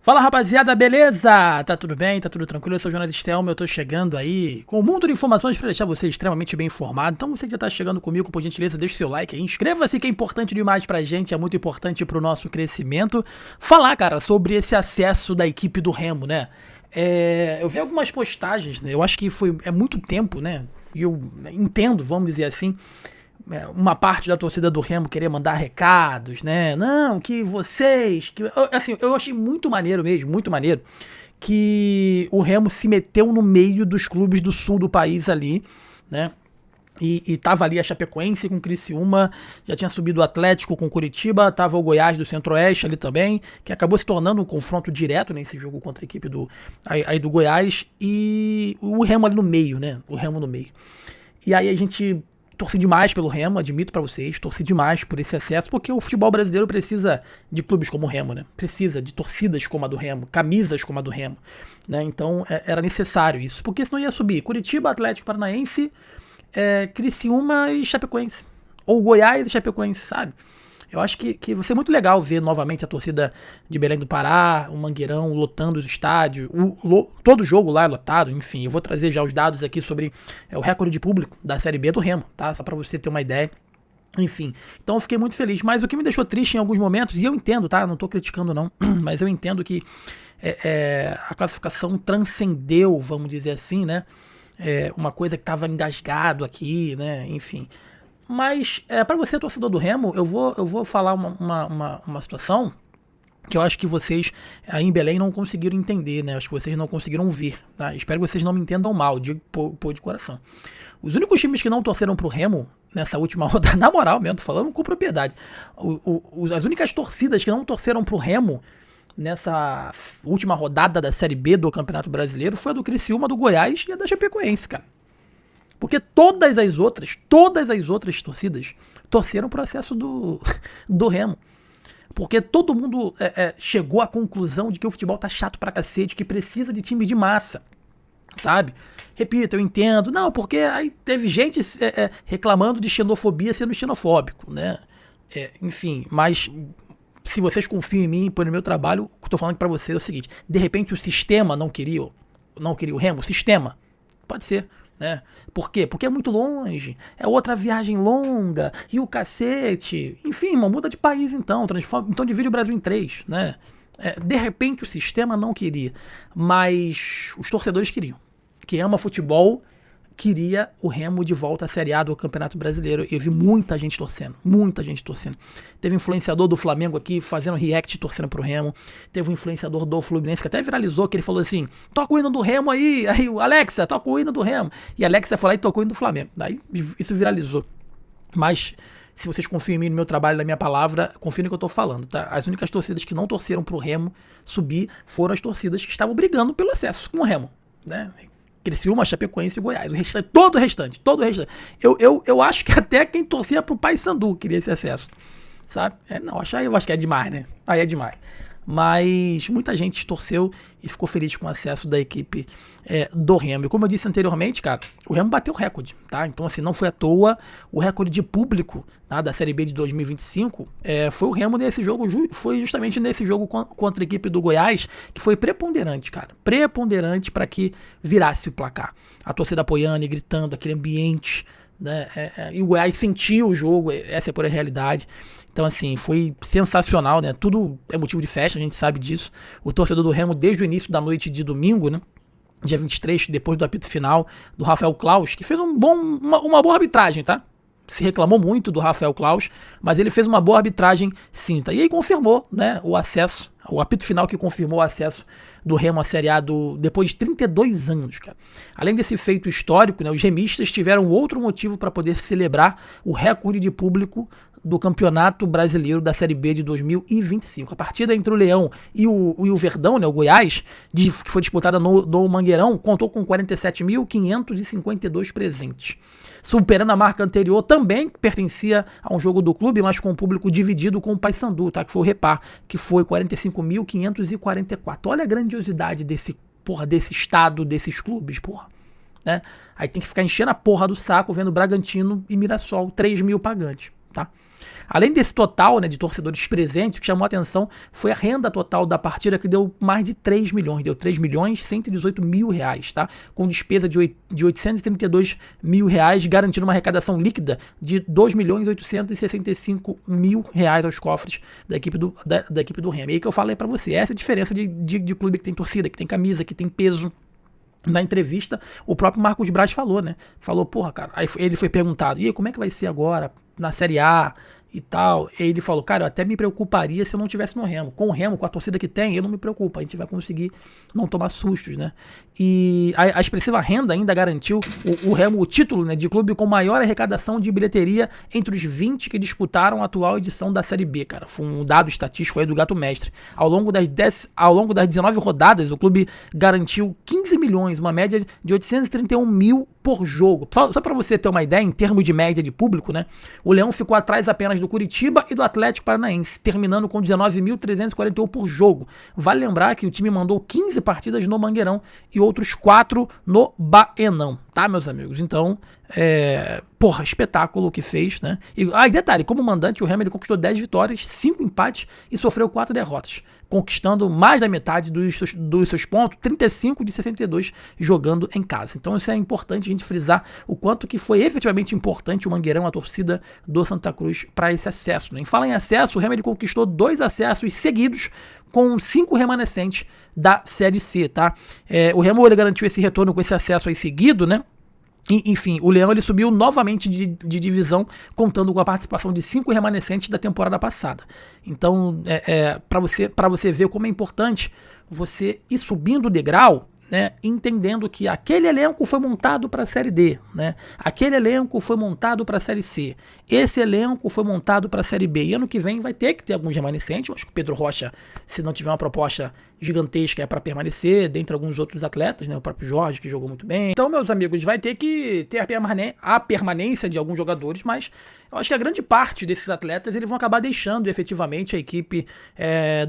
Fala rapaziada, beleza? Tá tudo bem? Tá tudo tranquilo? Eu sou o jornalista Elmer, eu tô chegando aí com um mundo de informações pra deixar você extremamente bem informado. Então você que já tá chegando comigo, por gentileza, deixa o seu like aí, inscreva-se que é importante demais pra gente, é muito importante pro nosso crescimento. Falar, cara, sobre esse acesso da equipe do Remo, né? Eu vi algumas postagens, né? Eu acho que é muito tempo, né? E eu entendo, vamos dizer assim, uma parte da torcida do Remo querer mandar recados, né? Não, que vocês... Assim, eu achei muito maneiro mesmo, muito maneiro, que o Remo se meteu no meio dos clubes do sul do país ali, né? E tava ali a Chapecoense com o Criciúma, já tinha subido o Atlético com o Curitiba, tava o Goiás do Centro-Oeste ali também, que acabou se tornando um confronto direto nesse jogo contra a equipe do Goiás, e o Remo ali no meio, né? O Remo no meio. E aí a gente torci demais pelo Remo, admito pra vocês, torci demais por esse acesso, porque o futebol brasileiro precisa de clubes como o Remo, né? Precisa de torcidas como a do Remo, camisas como a do Remo, né? Então era necessário isso, porque senão ia subir Curitiba, Atlético Paranaense, Criciúma e Chapecoense, ou Goiás e Chapecoense, sabe? Eu acho que vai ser muito legal ver novamente a torcida de Belém do Pará, o Mangueirão lotando os estádios, todo jogo lá é lotado, enfim. Eu vou trazer já os dados aqui sobre o recorde de público da Série B do Remo, tá? Só pra você ter uma ideia. Enfim, então eu fiquei muito feliz. Mas o que me deixou triste em alguns momentos, e eu entendo, tá? Não tô criticando não, mas eu entendo que a classificação transcendeu, vamos dizer assim, né? Uma coisa que tava engasgado aqui, né? Enfim. Mas, para você, torcedor do Remo, eu vou falar uma situação que eu acho que vocês aí em Belém não conseguiram entender, né? Acho que vocês não conseguiram ver, tá? Espero que vocês não me entendam mal, digo de coração. Os únicos times que não torceram pro Remo nessa última rodada, na moral mesmo, falando com propriedade, as únicas torcidas que não torceram pro Remo nessa última rodada da Série B do Campeonato Brasileiro foi a do Criciúma, do Goiás e a da Chapecoense, cara. Porque todas as outras torcidas torceram pro acesso do Remo. Porque todo mundo chegou à conclusão de que o futebol tá chato pra cacete, que precisa de time de massa, sabe? Repito, eu entendo. Não, porque aí teve gente reclamando de xenofobia sendo xenofóbico, né? Enfim, mas se vocês confiam em mim e no meu trabalho, o que eu tô falando pra vocês é o seguinte: de repente o sistema não queria o Remo, o sistema, pode ser. Né? Por quê? Porque é muito longe, é outra viagem longa, e o cacete, enfim, muda de país então divide o Brasil em três, né? De repente o sistema não queria, mas os torcedores queriam. Quem ama futebol queria o Remo de volta à Série A do Campeonato Brasileiro. Eu vi muita gente torcendo. Teve um influenciador do Flamengo aqui fazendo react torcendo pro Remo. Teve um influenciador do Fluminense que até viralizou, que ele falou assim: toca o hino do Remo aí o Alexa, toca o hino do Remo. E a Alexa foi lá e tocou o hino do Flamengo. Daí isso viralizou. Mas se vocês confiam em mim, no meu trabalho, na minha palavra, confiem no que eu tô falando, tá? As únicas torcidas que não torceram pro Remo subir foram as torcidas que estavam brigando pelo acesso com o Remo, né? Criciúma, Chapecoense e Goiás. Todo o restante. Eu acho que até quem torcia pro Paysandu queria esse acesso, sabe? Eu acho que é demais, né? Aí é demais. Mas muita gente torceu e ficou feliz com o acesso da equipe do Remo. E como eu disse anteriormente, cara, o Remo bateu o recorde, tá? Então, assim, não foi à toa o recorde de público, tá, da Série B de 2025. Foi o Remo nesse jogo, foi justamente nesse jogo contra a equipe do Goiás, que foi preponderante, cara. Preponderante para que virasse o placar. A torcida apoiando e gritando, aquele ambiente, né? E o Goiás sentiu o jogo, essa é a pura realidade. Então, assim, foi sensacional, né? Tudo é motivo de festa, a gente sabe disso. O torcedor do Remo, desde o início da noite de domingo, né? Dia 23, depois do apito final do Rafael Claus, que fez uma boa arbitragem, tá? Se reclamou muito do Rafael Claus, mas ele fez uma boa arbitragem, sim, tá? E aí confirmou, né, o acesso, o apito final que confirmou o acesso do Remo à Série A depois de 32 anos, cara. Além desse feito histórico, né, os remistas tiveram outro motivo para poder celebrar o recorde de público do Campeonato Brasileiro da Série B de 2025. A partida entre o Leão e o Verdão, né, o Goiás, que foi disputada no Mangueirão, contou com 47.552 presentes, superando a marca anterior, também que pertencia a um jogo do clube, mas com o público dividido com o Paysandu, tá? Que foi o Repar, que foi 45.544. Olha a grandiosidade desse estado, desses clubes, porra. Né? Aí tem que ficar enchendo a porra do saco vendo Bragantino e Mirassol, 3 mil pagantes. tá? Além desse total, né, de torcedores presentes, o que chamou a atenção foi a renda total da partida, que deu mais de 3 milhões, deu 3 milhões 118 mil reais, tá? Com despesa de 832 mil reais, garantindo uma arrecadação líquida de 2 milhões 865 mil reais aos cofres da equipe do Remo. E aí que eu falei pra você, essa é a diferença de clube que tem torcida, que tem camisa, que tem peso. Na entrevista, o próprio Marcos Braz falou, né? Falou, porra, cara, aí ele foi perguntado, e aí, como é que vai ser agora na Série A e tal? E ele falou, cara, eu até me preocuparia se eu não estivesse no Remo. Com o Remo, com a torcida que tem, eu não me preocupo, a gente vai conseguir não tomar sustos, né? E a expressiva renda ainda garantiu o Remo o título, né, de clube com maior arrecadação de bilheteria entre os 20 que disputaram a atual edição da Série B, cara. Foi um dado estatístico aí do Gato Mestre. Ao longo das 19 rodadas, o clube garantiu 15 milhões, uma média de 831 mil por jogo. Só para você ter uma ideia, em termos de média de público, né? O Leão ficou atrás apenas do Curitiba e do Atlético Paranaense, terminando com 19.341 por jogo. Vale lembrar que o time mandou 15 partidas no Mangueirão e outros 4 no Baenão, tá, meus amigos? Então, espetáculo o que fez, né? E detalhe, como mandante, o Remo ele conquistou 10 vitórias, 5 empates e sofreu 4 derrotas, conquistando mais da metade dos seus pontos, 35 de 62 jogando em casa. Então isso é importante a gente frisar o quanto que foi efetivamente importante o Mangueirão, a torcida do Santa Cruz, para esse acesso, né? Em falar em acesso, o Remo ele conquistou 2 acessos seguidos com 5 remanescentes da Série C, tá? O Remo ele garantiu esse retorno com esse acesso aí seguido, né? Enfim, o Leão ele subiu novamente de divisão, contando com a participação de 5 remanescentes da temporada passada. Então, para você ver como é importante você ir subindo o degrau, né, entendendo que aquele elenco foi montado para a Série D, né? Aquele elenco foi montado para a Série C, esse elenco foi montado para a Série B, e ano que vem vai ter que ter alguns remanescentes. Eu acho que o Pedro Rocha, se não tiver uma proposta gigantesca, é para permanecer, dentre alguns outros atletas, né? O próprio Jorge, que jogou muito bem. Então, meus amigos, vai ter que ter a permanência de alguns jogadores, mas eu acho que a grande parte desses atletas eles vão acabar deixando efetivamente a equipe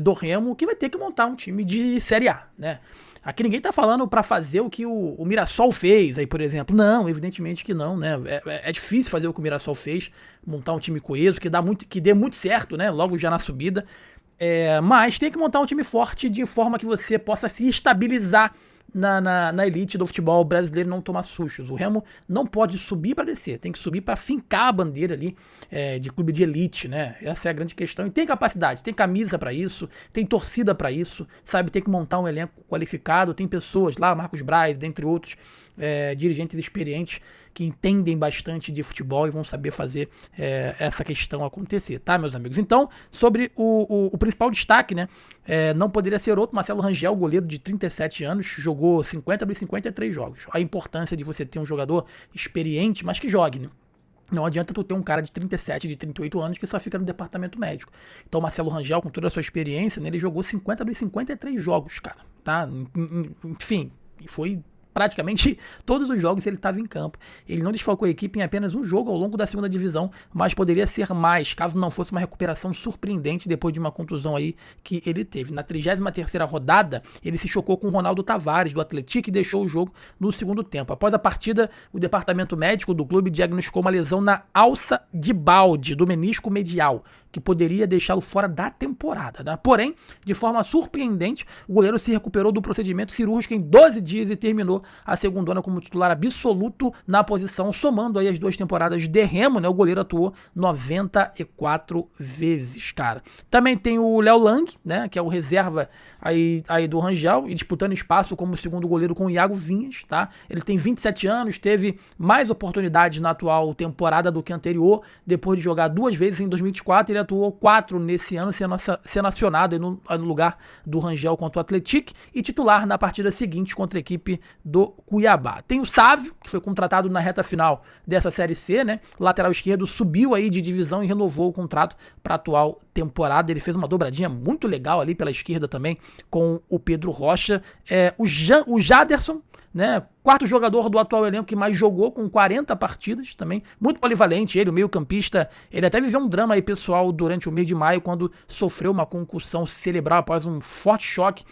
do Remo, que vai ter que montar um time de Série A, né? Aqui ninguém tá falando para fazer o que o Mirassol fez aí, por exemplo. Não, evidentemente que não, né? É difícil fazer o que o Mirassol fez, montar um time coeso, que dê muito certo, né? Logo já na subida. Mas tem que montar um time forte de forma que você possa se estabilizar na elite do futebol brasileiro, não tomar sustos. O Remo não pode subir para descer, tem que subir para fincar a bandeira ali de clube de elite, né? Essa é a grande questão. E tem capacidade, tem camisa para isso, tem torcida para isso, sabe? Tem que montar um elenco qualificado, tem pessoas lá, Marcos Braz, dentre outros, dirigentes experientes que entendem bastante de futebol e vão saber fazer essa questão acontecer, tá, meus amigos? Então, sobre o principal destaque, né? Não poderia ser outro, Marcelo Rangel, goleiro de 37 anos, jogou 50 dos 53 jogos. A importância de você ter um jogador experiente, mas que jogue, né? Não adianta tu ter um cara de 37, de 38 anos que só fica no departamento médico. Então o Marcelo Rangel, com toda a sua experiência, né, ele jogou 50 dos 53 jogos, cara, tá? Enfim, foi praticamente todos os jogos ele estava em campo. Ele não desfalcou a equipe em apenas um jogo ao longo da segunda divisão, mas poderia ser mais, caso não fosse uma recuperação surpreendente depois de uma contusão aí que ele teve. Na 33ª rodada, ele se chocou com o Ronaldo Tavares, do Atlético, e deixou o jogo no segundo tempo. Após a partida, o departamento médico do clube diagnosticou uma lesão na alça de balde do menisco medial, que poderia deixá-lo fora da temporada, né? Porém, de forma surpreendente, o goleiro se recuperou do procedimento cirúrgico em 12 dias e terminou a segundona como titular absoluto na posição, somando aí as 2 temporadas de Remo, né? O goleiro atuou 94 vezes, cara. Também tem o Léo Lang, né? Que é o reserva aí do Rangel, e disputando espaço como segundo goleiro com o Iago Vinhas, tá? Ele tem 27 anos, teve mais oportunidades na atual temporada do que anterior, depois de jogar 2 vezes em 2024, ele atuou 4 nesse ano, sendo acionado no lugar do Rangel contra o Atlético e titular na partida seguinte contra a equipe do Cuiabá. Tem o Sávio, que foi contratado na reta final dessa Série C, né? O lateral esquerdo subiu aí de divisão e renovou o contrato para a atual temporada. Ele fez uma dobradinha muito legal ali pela esquerda também com o Pedro Rocha. O Jaderson, né, quarto jogador do atual elenco que mais jogou, com 40 partidas também. Muito polivalente ele, o meio-campista. Ele até viveu um drama aí pessoal durante o mês de maio, quando sofreu uma concussão cerebral após um forte choque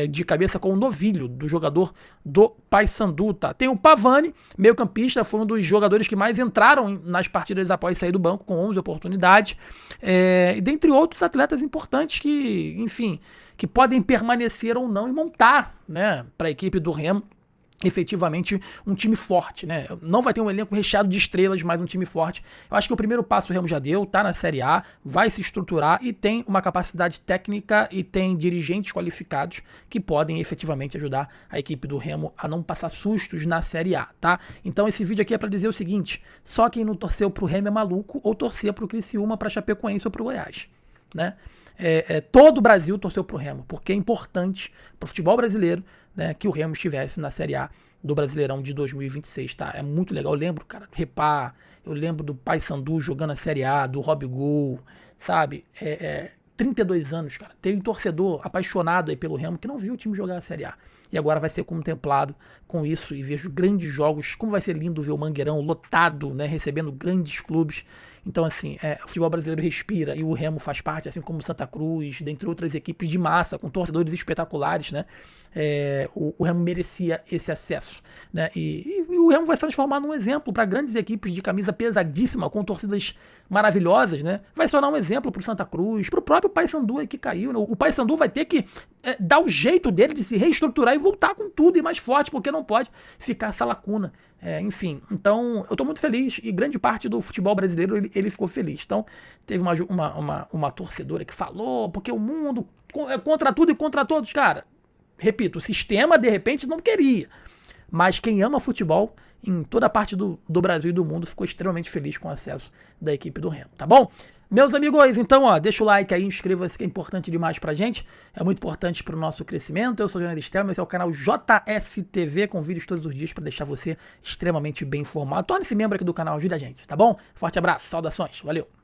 de cabeça com o novilho do jogador do Paysandu, tá? Tem o Pavani, meio-campista, foi um dos jogadores que mais entraram nas partidas após sair do banco, com 11 oportunidades. E dentre outros atletas importantes que, enfim, que podem permanecer ou não e montar, né, para a equipe do Remo efetivamente um time forte, né? Não vai ter um elenco recheado de estrelas, mas um time forte. Eu acho que o primeiro passo o Remo já deu, tá na Série A, vai se estruturar e tem uma capacidade técnica e tem dirigentes qualificados que podem efetivamente ajudar a equipe do Remo a não passar sustos na Série A, tá? Então esse vídeo aqui é para dizer o seguinte: só quem não torceu pro Remo é maluco, ou torcia pro Criciúma, pra Chapecoense ou pro Goiás, né? Todo o Brasil torceu pro Remo, porque é importante pro futebol brasileiro, né, que o Remo estivesse na Série A do Brasileirão de 2026, tá? É muito legal. Eu lembro, cara, eu lembro do Paysandu jogando a Série A, do Robigol, sabe? 32 anos, cara. Tem um torcedor apaixonado aí pelo Remo que não viu o time jogar a Série A. E agora vai ser contemplado com isso e vejo grandes jogos. Como vai ser lindo ver o Mangueirão lotado, né, recebendo grandes clubes. Então, assim, o futebol brasileiro respira e o Remo faz parte, assim como o Santa Cruz, dentre outras equipes de massa, com torcedores espetaculares, né? O Remo merecia esse acesso, né? E o Remo vai se transformar num exemplo para grandes equipes de camisa pesadíssima, com torcidas maravilhosas, né? Vai se tornar um exemplo para o Santa Cruz, para o próprio Paysandu aí que caiu, né? O Paysandu vai ter que dar o jeito dele de se reestruturar e voltar com tudo e mais forte, porque não pode ficar essa lacuna. Enfim, então eu tô muito feliz e grande parte do futebol brasileiro ele ficou feliz. Então teve uma torcedora que falou, porque o mundo é contra tudo e contra todos. Cara, repito, o sistema de repente não queria, mas quem ama futebol em toda a parte do Brasil e do mundo ficou extremamente feliz com o acesso da equipe do Remo, tá bom? Meus amigos, então, deixa o like aí, inscreva-se, que é importante demais pra gente, é muito importante pro nosso crescimento. Eu sou o Jonathan Stelman, esse é o canal JSTV, com vídeos todos os dias pra deixar você extremamente bem informado. Torne-se membro aqui do canal, ajude a gente, tá bom? Forte abraço, saudações, valeu!